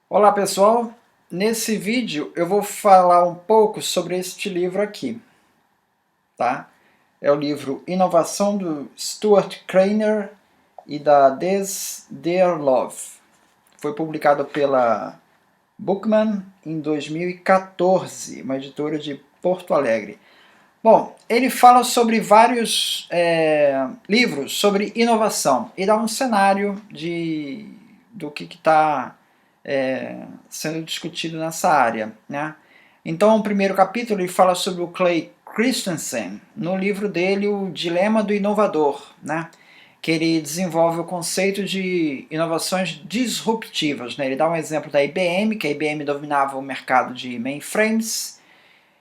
Olá pessoal, nesse vídeo eu vou falar um pouco sobre este livro aqui, tá? É o livro Inovação do Stuart Krainer e da Des Dearlove. Foi publicado pela Bookman em 2014, uma editora de Porto Alegre. Bom, ele fala sobre vários livros sobre inovação e dá um cenário do que está sendo discutido nessa área, né? Então, o primeiro capítulo ele fala sobre o Clay Christensen, no livro dele O Dilema do Inovador, né? Que ele desenvolve o conceito de inovações disruptivas, né? Ele dá um exemplo da IBM, que a IBM dominava o mercado de mainframes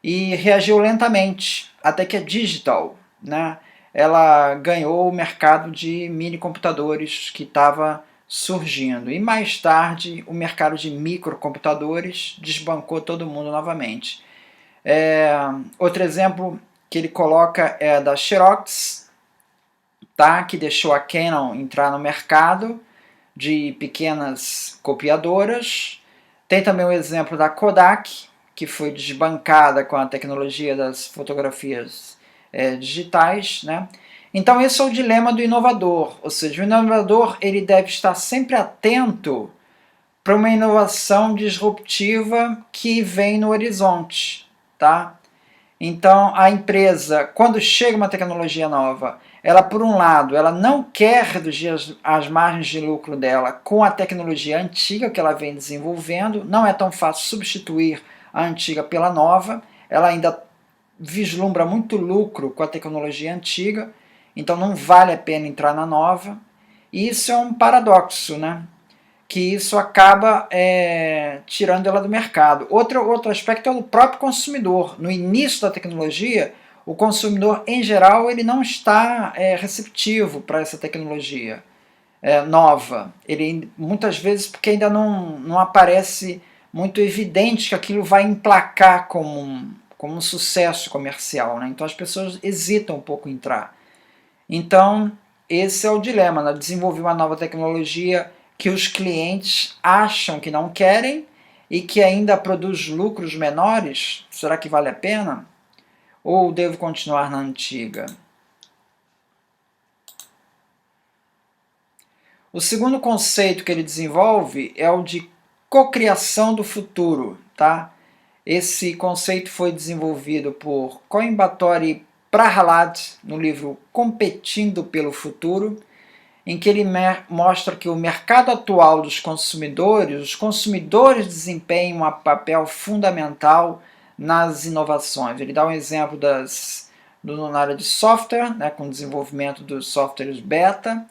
e reagiu lentamente, até que a Digital, né, ela ganhou o mercado de mini computadores que estava surgindo. E mais tarde, o mercado de microcomputadores desbancou todo mundo novamente. Outro exemplo que ele coloca é da Xerox, tá, que deixou a Canon entrar no mercado de pequenas copiadoras. Tem também o exemplo da Kodak, que foi desbancada com a tecnologia das fotografias digitais, né? Então esse é o dilema do inovador, ou seja, o inovador ele deve estar sempre atento para uma inovação disruptiva que vem no horizonte, tá? Então a empresa, quando chega uma tecnologia nova, ela por um lado, ela não quer reduzir as margens de lucro dela com a tecnologia antiga que ela vem desenvolvendo, não é tão fácil substituir a antiga pela nova, ela ainda vislumbra muito lucro com a tecnologia antiga, então não vale a pena entrar na nova. E isso é um paradoxo, né? Que isso acaba tirando ela do mercado. Outro aspecto é o próprio consumidor. No início da tecnologia, o consumidor, em geral, ele não está receptivo para essa tecnologia nova. Ele, muitas vezes, porque ainda não aparece muito evidente que aquilo vai emplacar como um sucesso comercial, né? Então as pessoas hesitam um pouco em entrar. Então, esse é o dilema, né? Desenvolver uma nova tecnologia que os clientes acham que não querem e que ainda produz lucros menores, será que vale a pena? Ou devo continuar na antiga? O segundo conceito que ele desenvolve é o de cocriação do futuro, tá? Esse conceito foi desenvolvido por Coimbatore Prahalad no livro Competindo pelo Futuro, em que ele mostra que o mercado atual dos consumidores, os consumidores desempenham um papel fundamental nas inovações. Ele dá um exemplo na área de software, né, com o desenvolvimento dos softwares beta.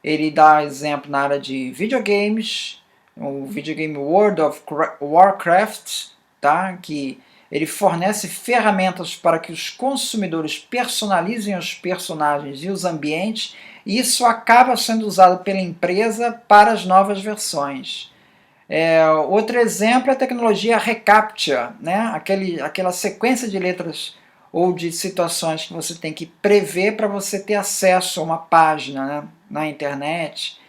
Ele dá exemplo na área de videogames, o videogame World of Warcraft, tá, que ele fornece ferramentas para que os consumidores personalizem os personagens e os ambientes, e isso acaba sendo usado pela empresa para as novas versões. Outro exemplo é a tecnologia reCAPTCHA, né? Aquela sequência de letras ou de situações que você tem que prever para você ter acesso a uma página, né, na internet.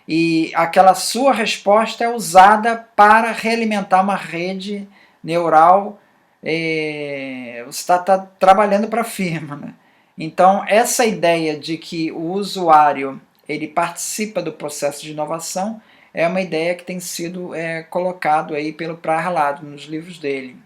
E aquela sua resposta é usada para realimentar uma rede neural. Você está trabalhando para a firma, né? Então, essa ideia de que o usuário ele participa do processo de inovação é uma ideia que tem sido colocado aí pelo Prahalad nos livros dele.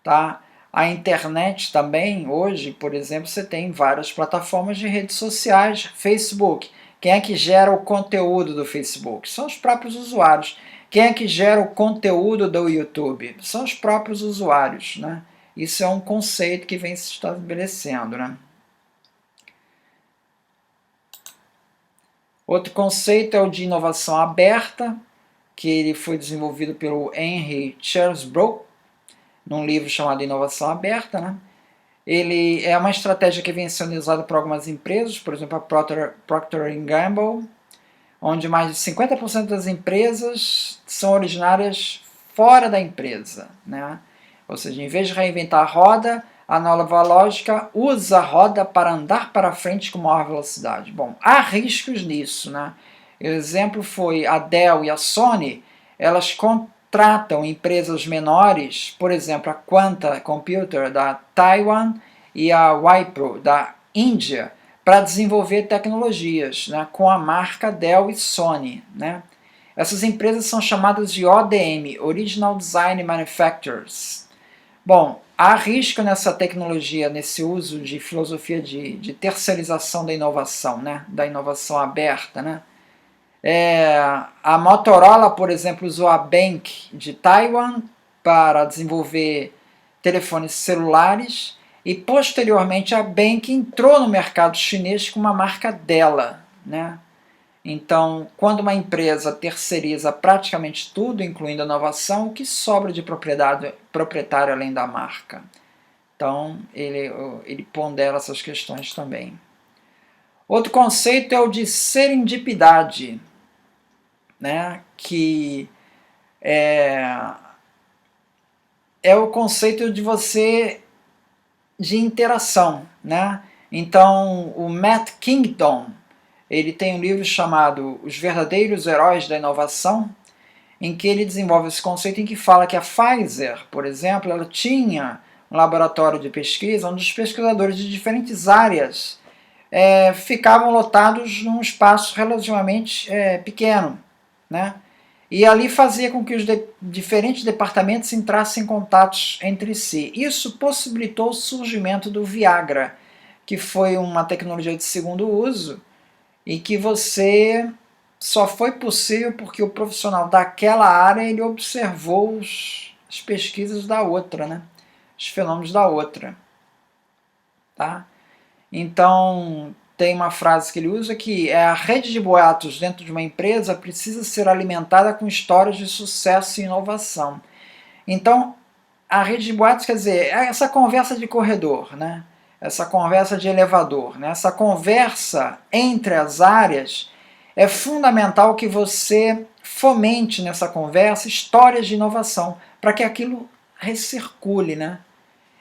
Tá? A internet também, hoje, por exemplo, você tem várias plataformas de redes sociais, Facebook. Quem é que gera o conteúdo do Facebook? São os próprios usuários. Quem é que gera o conteúdo do YouTube? São os próprios usuários, né? Isso é um conceito que vem se estabelecendo, né? Outro conceito é o de inovação aberta, que ele foi desenvolvido pelo Henry Chesbrough, num livro chamado Inovação Aberta, né? Ele é uma estratégia que vem sendo usada por algumas empresas, por exemplo, a Procter Gamble, onde mais de 50% das empresas são originárias fora da empresa, né? Ou seja, em vez de reinventar a roda, a nova lógica usa a roda para andar para frente com maior velocidade. Bom, há riscos nisso, né? O exemplo foi a Dell e a Sony, elas contratam empresas menores, por exemplo, a Quanta Computer da Taiwan e a Wipro da Índia, para desenvolver tecnologias, né, com a marca Dell e Sony, né? Essas empresas são chamadas de ODM, Original Design Manufacturers. Bom, há risco nessa tecnologia, nesse uso de filosofia de terceirização da inovação, né? Da inovação aberta, né? A Motorola, por exemplo, usou a Bank de Taiwan para desenvolver telefones celulares e, posteriormente, a Bank entrou no mercado chinês com uma marca dela, né? Então, quando uma empresa terceiriza praticamente tudo, incluindo a inovação, o que sobra de proprietário além da marca? Então, ele pondera essas questões também. Outro conceito é o de serendipidade, né? Que é o conceito de interação, né? Então, o Matt Kingdon, ele tem um livro chamado Os Verdadeiros Heróis da Inovação, em que ele desenvolve esse conceito em que fala que a Pfizer, por exemplo, ela tinha um laboratório de pesquisa onde os pesquisadores de diferentes áreas ficavam lotados num espaço relativamente pequeno, né? E ali fazia com que os diferentes departamentos entrassem em contatos entre si. Isso possibilitou o surgimento do Viagra, que foi uma tecnologia de segundo uso, e que só foi possível porque o profissional daquela área ele observou as pesquisas da outra, né? Os fenômenos da outra. Tá? Então, tem uma frase que ele usa que a rede de boatos dentro de uma empresa precisa ser alimentada com histórias de sucesso e inovação. Então, a rede de boatos quer dizer essa conversa de corredor, né? Essa conversa de elevador, né? Essa conversa entre as áreas. É fundamental que você fomente nessa conversa histórias de inovação, para que aquilo recircule, né?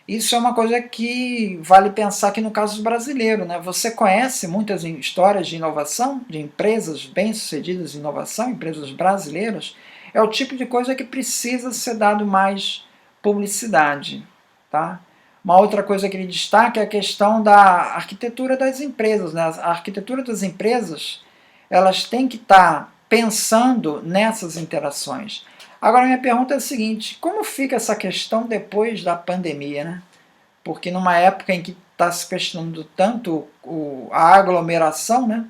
Isso é uma coisa que vale pensar aqui no caso brasileiro, né? Você conhece muitas histórias de inovação, de empresas bem-sucedidas de inovação, empresas brasileiras? É o tipo de coisa que precisa ser dado mais publicidade, tá? Uma outra coisa que ele destaca é a questão da arquitetura das empresas, né? A arquitetura das empresas, elas têm que estar pensando nessas interações. Agora, minha pergunta é a seguinte: como fica essa questão depois da pandemia, né? Porque numa época em que está se questionando tanto a aglomeração, né?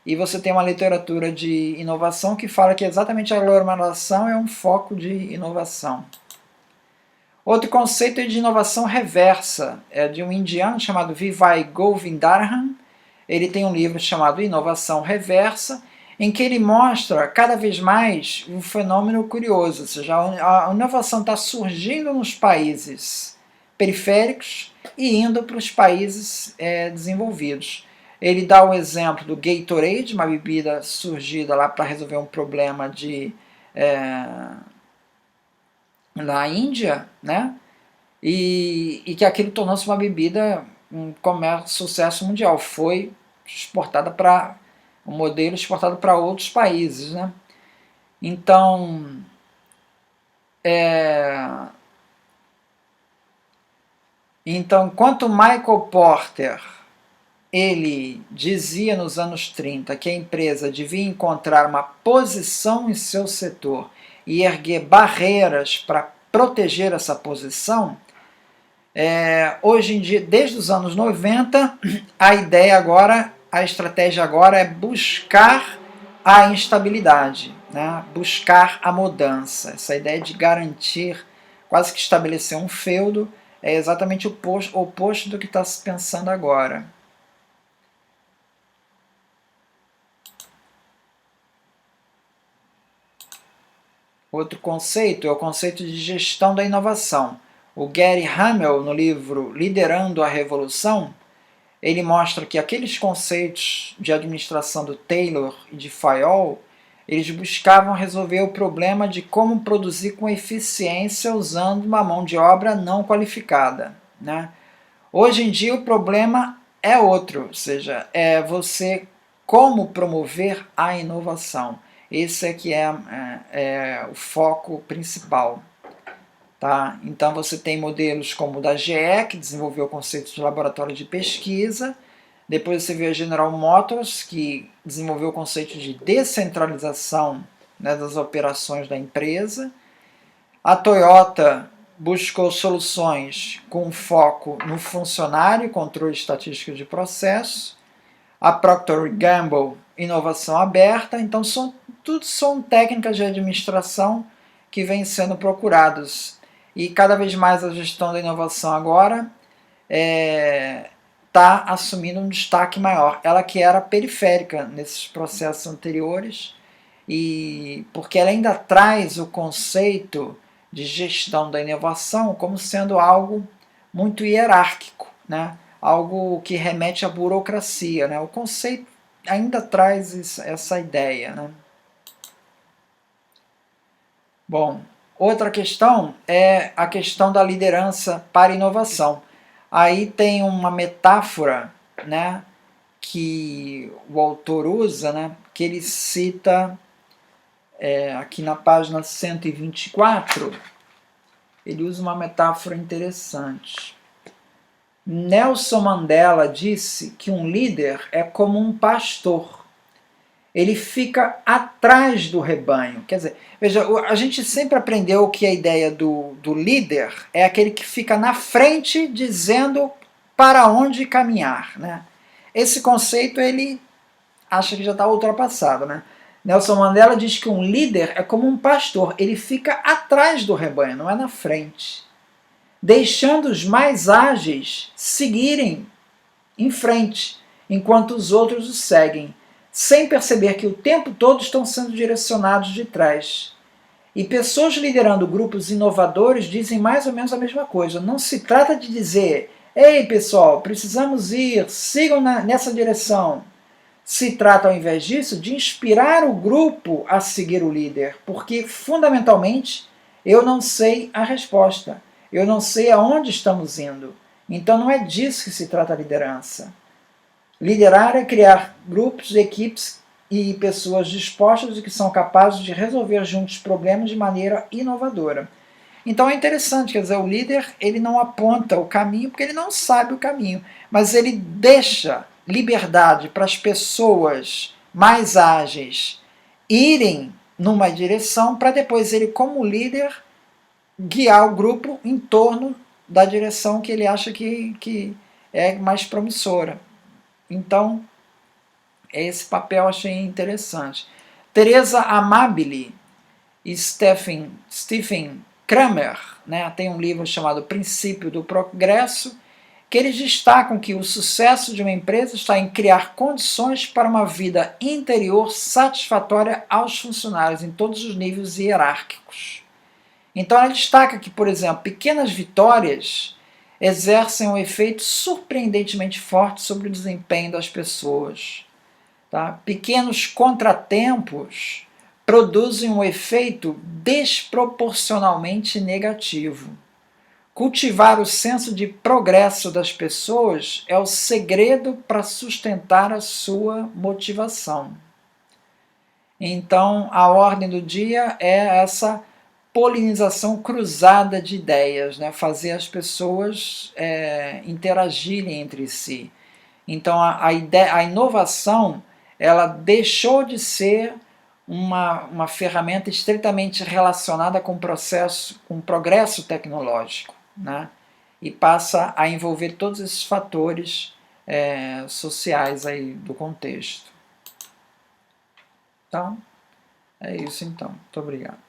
E você tem uma literatura de inovação que fala que exatamente a aglomeração é um foco de inovação. Outro conceito é de inovação reversa, é de um indiano chamado Vivai Govindarajan. Ele tem um livro chamado Inovação Reversa, em que ele mostra cada vez mais um fenômeno curioso, ou seja, a inovação está surgindo nos países periféricos e indo para os países desenvolvidos. Ele dá o exemplo do Gatorade, uma bebida surgida lá para resolver um problema na Índia, né? E que aquilo tornou-se uma bebida, um sucesso mundial. Foi exportada para um modelo exportado para outros países, né? Então, enquanto Michael Porter ele dizia nos anos 30 que a empresa devia encontrar uma posição em seu setor e erguer barreiras para proteger essa posição, hoje em dia, desde os anos 90, a estratégia agora é buscar a instabilidade, né? Buscar a mudança. Essa ideia de garantir, quase que estabelecer um feudo, é exatamente o oposto do que está se pensando agora. Outro conceito é o conceito de gestão da inovação. O Gary Hamel, no livro Liderando a Revolução, ele mostra que aqueles conceitos de administração do Taylor e de Fayol, eles buscavam resolver o problema de como produzir com eficiência usando uma mão de obra não qualificada, né? Hoje em dia o problema é outro, ou seja, é você como promover a inovação. Esse é que é o foco principal. Tá? Então você tem modelos como o da GE, que desenvolveu o conceito de laboratório de pesquisa. Depois você vê a General Motors, que desenvolveu o conceito de descentralização, né, das operações da empresa. A Toyota buscou soluções com foco no funcionário e controle estatístico de processo. A Procter Gamble, inovação aberta. Então tudo são técnicas de administração que vêm sendo procuradas. E cada vez mais a gestão da inovação agora está assumindo um destaque maior. Ela que era periférica nesses processos anteriores, e porque ela ainda traz o conceito de gestão da inovação como sendo algo muito hierárquico, né? Algo que remete à burocracia. Né? O conceito ainda traz essa ideia. Né? Bom, outra questão é a questão da liderança para inovação. Aí tem uma metáfora, né, que o autor usa, né, que ele cita aqui na página 124, ele usa uma metáfora interessante. Nelson Mandela disse que um líder é como um pastor. Ele fica atrás do rebanho. Quer dizer, veja, a gente sempre aprendeu que a ideia do líder é aquele que fica na frente dizendo para onde caminhar. Né? Esse conceito ele acha que já está ultrapassado. Né? Nelson Mandela diz que um líder é como um pastor, ele fica atrás do rebanho, não é na frente, deixando os mais ágeis seguirem em frente, enquanto os outros o seguem, sem perceber que o tempo todo estão sendo direcionados de trás. E pessoas liderando grupos inovadores dizem mais ou menos a mesma coisa. Não se trata de dizer, ei pessoal, precisamos ir, sigam nessa direção. Se trata, ao invés disso, de inspirar o grupo a seguir o líder, porque, fundamentalmente, eu não sei a resposta. Eu não sei aonde estamos indo. Então não é disso que se trata a liderança. Liderar é criar grupos, equipes e pessoas dispostas e que são capazes de resolver juntos problemas de maneira inovadora. Então é interessante, quer dizer, o líder ele não aponta o caminho porque ele não sabe o caminho, mas ele deixa liberdade para as pessoas mais ágeis irem numa direção para depois ele, como líder, guiar o grupo em torno da direção que ele acha que é mais promissora. Então, esse papel eu achei interessante. Teresa Amabile e Stephen Kramer, né, tem um livro chamado Princípio do Progresso, que eles destacam que o sucesso de uma empresa está em criar condições para uma vida interior satisfatória aos funcionários em todos os níveis hierárquicos. Então ela destaca que, por exemplo, pequenas vitórias exercem um efeito surpreendentemente forte sobre o desempenho das pessoas. Tá? Pequenos contratempos produzem um efeito desproporcionalmente negativo. Cultivar o senso de progresso das pessoas é o segredo para sustentar a sua motivação. Então, a ordem do dia é essa polinização cruzada de ideias, né? Fazer as pessoas interagirem entre si. Então, a inovação ela deixou de ser uma ferramenta estritamente relacionada com o progresso tecnológico, né? E passa a envolver todos esses fatores sociais aí do contexto. Então, é isso então. Muito obrigado.